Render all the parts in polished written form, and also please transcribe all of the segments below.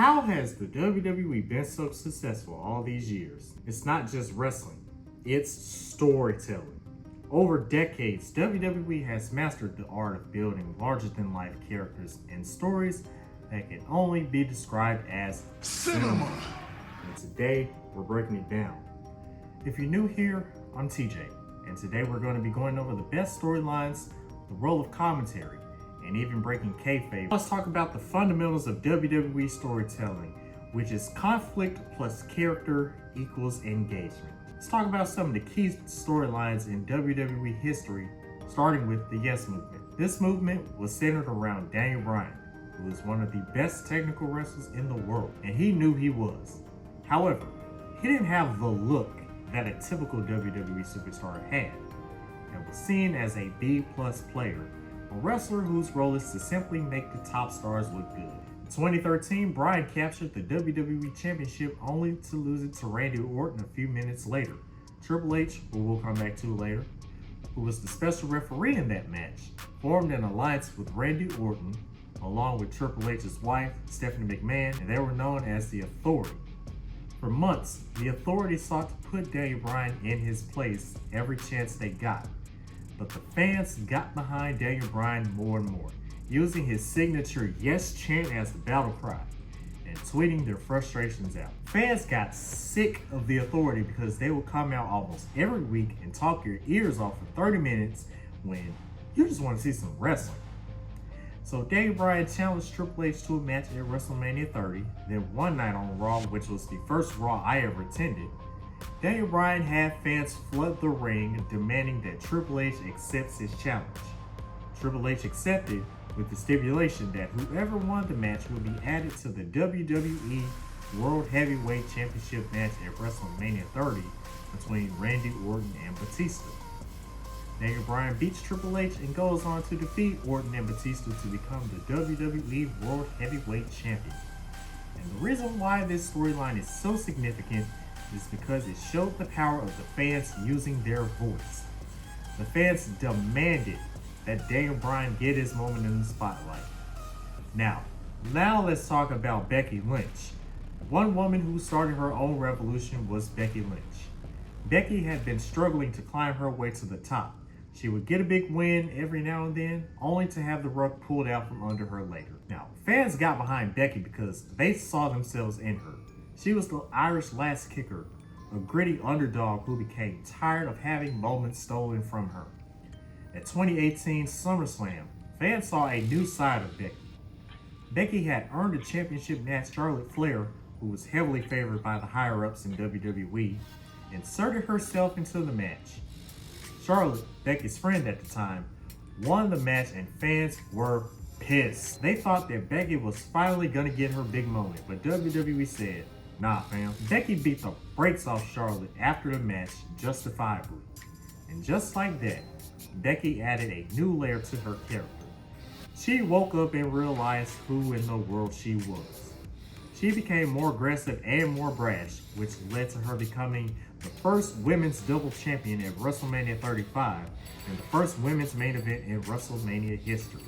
How has the WWE been so successful all these years? It's not just wrestling, it's storytelling. Over decades, WWE has mastered the art of building larger-than-life characters and stories that can only be described as cinema. And today, we're breaking it down. If you're new here, I'm TJ, and today we're going to be going over the best storylines, the role of commentary, and even breaking kayfabe. Let's talk about the fundamentals of WWE storytelling, which is conflict plus character equals engagement. Let's talk about some of the key storylines in WWE history, starting with the Yes Movement. This movement was centered around Daniel Bryan, who is one of the best technical wrestlers in the world, and he knew he was. However, he didn't have the look that a typical WWE superstar had, and was seen as a B-plus player, a wrestler whose role is to simply make the top stars look good. In 2013, Bryan captured the WWE Championship only to lose it to Randy Orton a few minutes later. Triple H, who we'll come back to later, who was the special referee in that match, formed an alliance with Randy Orton, along with Triple H's wife, Stephanie McMahon, and they were known as the Authority. For months, the Authority sought to put Daniel Bryan in his place every chance they got. But the fans got behind Daniel Bryan more and more, using his signature yes chant as the battle cry, and tweeting their frustrations out. Fans got sick of the Authority because they would come out almost every week and talk your ears off for 30 minutes when you just want to see some wrestling. So Daniel Bryan challenged Triple H to a match at WrestleMania 30, then one night on Raw, which was the first Raw I ever attended. Daniel Bryan had fans flood the ring, demanding that Triple H accepts his challenge. Triple H accepted, with the stipulation that whoever won the match would be added to the WWE World Heavyweight Championship match at WrestleMania 30 between Randy Orton and Batista. Daniel Bryan beats Triple H and goes on to defeat Orton and Batista to become the WWE World Heavyweight Champion. And the reason why this storyline is so significant is because it showed the power of the fans using their voice. The fans demanded that Daniel Bryan get his moment in the spotlight. Now let's talk about Becky Lynch. One woman who started her own revolution was Becky Lynch. Becky had been struggling to climb her way to the top. She would get a big win every now and then, only to have the rug pulled out from under her later. Now, fans got behind Becky because they saw themselves in her. She was the Irish lass kicker, a gritty underdog who became tired of having moments stolen from her. At 2018 SummerSlam, fans saw a new side of Becky. Becky had earned a championship match. Charlotte Flair, who was heavily favored by the higher-ups in WWE, inserted herself into the match. Charlotte, Becky's friend at the time, won the match and fans were pissed. They thought that Becky was finally gonna get her big moment, but WWE said, nah fam. Becky beat the brakes off Charlotte after the match justifiably. And just like that, Becky added a new layer to her character. She woke up and realized who in the world she was. She became more aggressive and more brash, which led to her becoming the first women's double champion at WrestleMania 35 and the first women's main event in WrestleMania history.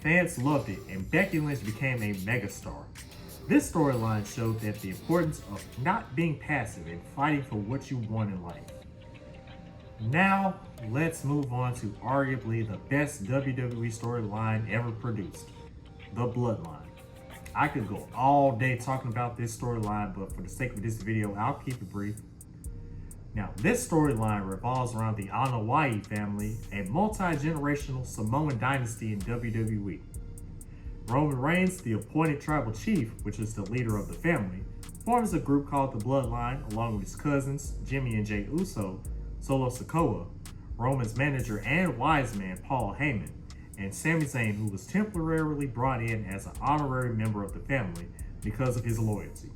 Fans loved it and Becky Lynch became a megastar. This storyline showed that the importance of not being passive and fighting for what you want in life. Now, let's move on to arguably the best WWE storyline ever produced, the Bloodline. I could go all day talking about this storyline, but for the sake of this video, I'll keep it brief. Now, this storyline revolves around the Anoa'i family, a multi-generational Samoan dynasty in WWE. Roman Reigns, the appointed tribal chief, which is the leader of the family, forms a group called the Bloodline, along with his cousins, Jimmy and Jey Uso, Solo Sikoa, Roman's manager and wise man, Paul Heyman, and Sami Zayn, who was temporarily brought in as an honorary member of the family because of his loyalty.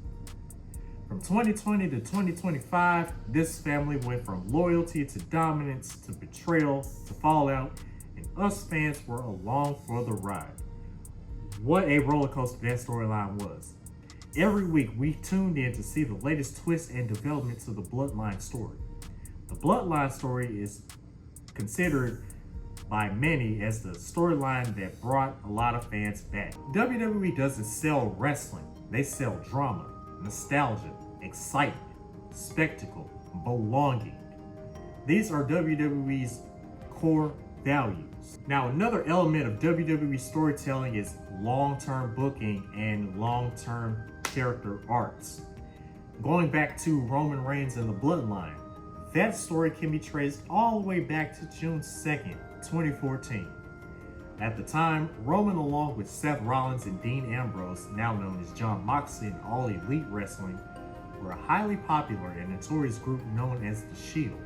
From 2020 to 2025, this family went from loyalty to dominance to betrayal to fallout, and us fans were along for the ride. What a roller coaster that storyline was. Every week we tuned in to see the latest twists and developments of the Bloodline story. The Bloodline story is considered by many as the storyline that brought a lot of fans back. WWE doesn't sell wrestling, They sell drama, nostalgia, excitement, spectacle, belonging. These are WWE's core values. Now, another element of WWE storytelling is long-term booking and long-term character arcs. Going back to Roman Reigns and the Bloodline, that story can be traced all the way back to June 2nd, 2014. At the time, Roman, along with Seth Rollins and Dean Ambrose, now known as Jon Moxley in All Elite Wrestling, were a highly popular and notorious group known as The Shield,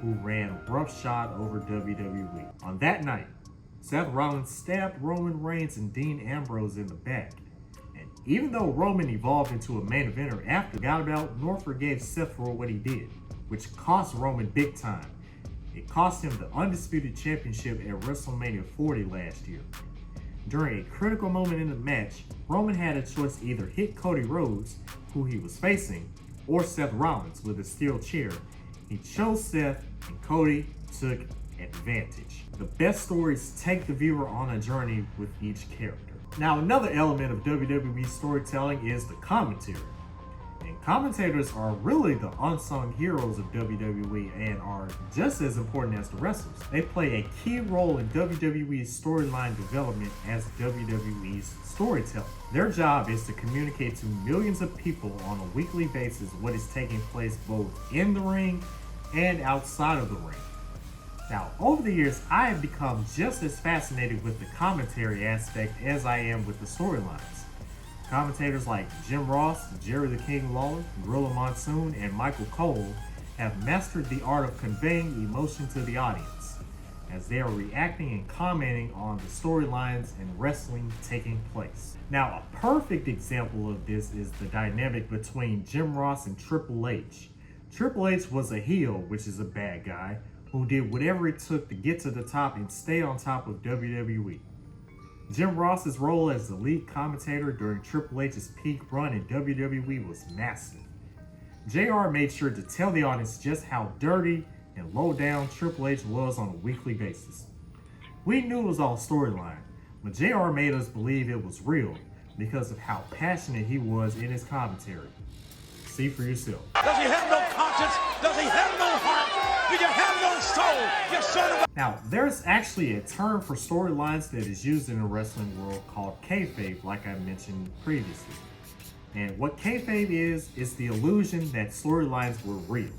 who ran roughshod over WWE. On that night, Seth Rollins stabbed Roman Reigns and Dean Ambrose in the back. And even though Roman evolved into a main eventer after the bout, nor forgave Seth for what he did, which cost Roman big time. It cost him the undisputed championship at WrestleMania 40 last year. During a critical moment in the match, Roman had a choice to either hit Cody Rhodes, who he was facing, or Seth Rollins with a steel chair. He chose Seth, and Cody took advantage. The best stories take the viewer on a journey with each character. Now, another element of WWE storytelling is the commentary. And commentators are really the unsung heroes of WWE and are just as important as the wrestlers. They play a key role in WWE's storyline development as WWE's storyteller. Their job is to communicate to millions of people on a weekly basis what is taking place both in the ring and outside of the ring. Now, over the years, I have become just as fascinated with the commentary aspect as I am with the storylines. Commentators like Jim Ross, Jerry the King Lawler, Gorilla Monsoon, and Michael Cole have mastered the art of conveying emotion to the audience as they are reacting and commenting on the storylines and wrestling taking place. Now, a perfect example of this is the dynamic between Jim Ross and Triple H. Triple H was a heel, which is a bad guy, who did whatever it took to get to the top and stay on top of WWE. Jim Ross's role as the lead commentator during Triple H's peak run in WWE was massive. JR made sure to tell the audience just how dirty and low down Triple H was on a weekly basis. We knew it was all storyline, but JR made us believe it was real because of how passionate he was in his commentary. See for yourself. Does he have no conscience? Does he have no heart? Do you have no soul? You son of a... Now, there's actually a term for storylines that is used in the wrestling world called kayfabe, like I mentioned previously. And what kayfabe is the illusion that storylines were real.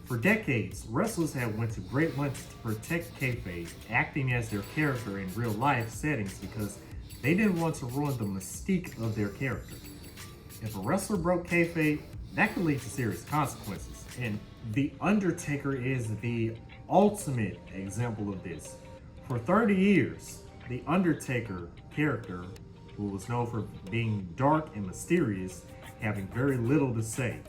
For decades, wrestlers have went to great lengths to protect kayfabe, acting as their character in real life settings because they didn't want to ruin the mystique of their character. If a wrestler broke kayfabe, that could lead to serious consequences. And The Undertaker is the ultimate example of this. For 30 years, The Undertaker character, who was known for being dark and mysterious, having very little to say.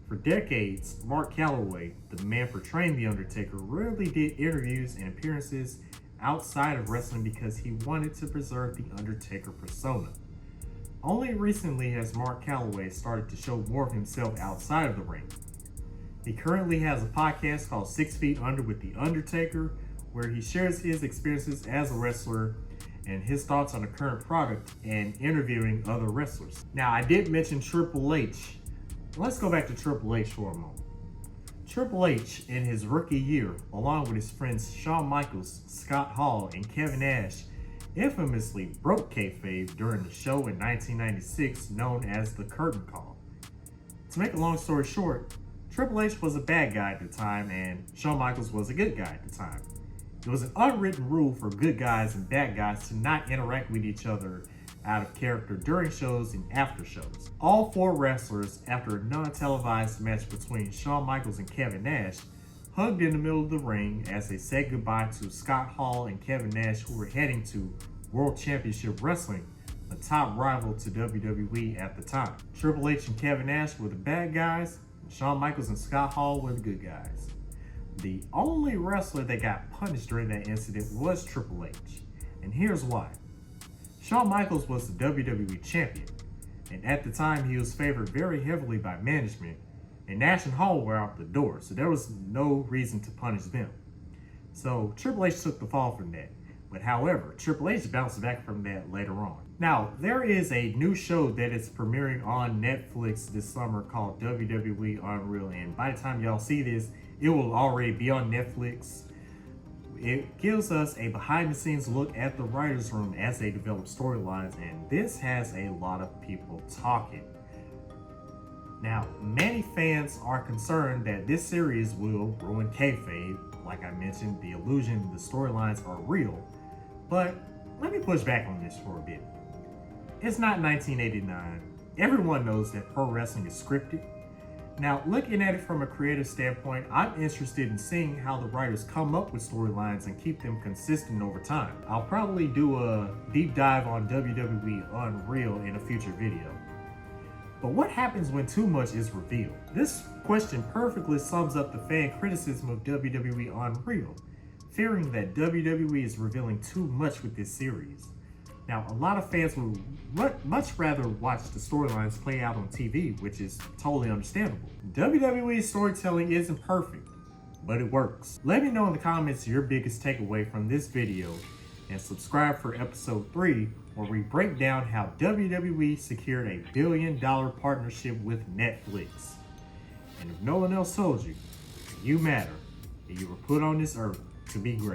For decades, Mark Calloway, the man portraying The Undertaker, rarely did interviews and appearances outside of wrestling because he wanted to preserve The Undertaker persona. Only recently has Mark Calloway started to show more of himself outside of the ring. He currently has a podcast called 6 Feet Under with The Undertaker, where he shares his experiences as a wrestler and his thoughts on the current product and interviewing other wrestlers. Now, I did mention Triple H. Let's go back to Triple H for a moment. Triple H, in his rookie year, along with his friends Shawn Michaels, Scott Hall, and Kevin Nash, infamously broke kayfabe during the show in 1996 known as the Curtain Call. To make a long story short, Triple H was a bad guy at the time and Shawn Michaels was a good guy at the time. It was an unwritten rule for good guys and bad guys to not interact with each other out of character during shows and after shows. All four wrestlers, after a non-televised match between Shawn Michaels and Kevin Nash, hugged in the middle of the ring as they said goodbye to Scott Hall and Kevin Nash, who were heading to World Championship Wrestling, a top rival to WWE at the time. Triple H and Kevin Nash were the bad guys, and Shawn Michaels and Scott Hall were the good guys. The only wrestler that got punished during that incident was Triple H, and here's why. Shawn Michaels was the WWE champion, and at the time he was favored very heavily by management, and Nash and Hall were out the door, so there was no reason to punish them. So Triple H took the fall from that. But however, Triple H bounced back from that later on. Now, there is a new show that is premiering on Netflix this summer called WWE Unreal, and by the time y'all see this, it will already be on Netflix. It gives us a behind the scenes look at the writer's room as they develop storylines, and this has a lot of people talking. Now, many fans are concerned that this series will ruin kayfabe. Like I mentioned, the illusion the storylines are real. But let me push back on this for a bit. It's not 1989. Everyone knows that pro wrestling is scripted. Now, looking at it from a creative standpoint, I'm interested in seeing how the writers come up with storylines and keep them consistent over time. I'll probably do a deep dive on WWE Unreal in a future video. But what happens when too much is revealed? This question perfectly sums up the fan criticism of WWE Unreal, fearing that WWE is revealing too much with this series. Now, a lot of fans would much rather watch the storylines play out on TV, which is totally understandable. WWE's storytelling isn't perfect, but it works. Let me know in the comments your biggest takeaway from this video, and subscribe for episode 3, where we break down how WWE secured a $1 billion partnership with Netflix. And if no one else told you, you matter, and you were put on this earth to be great.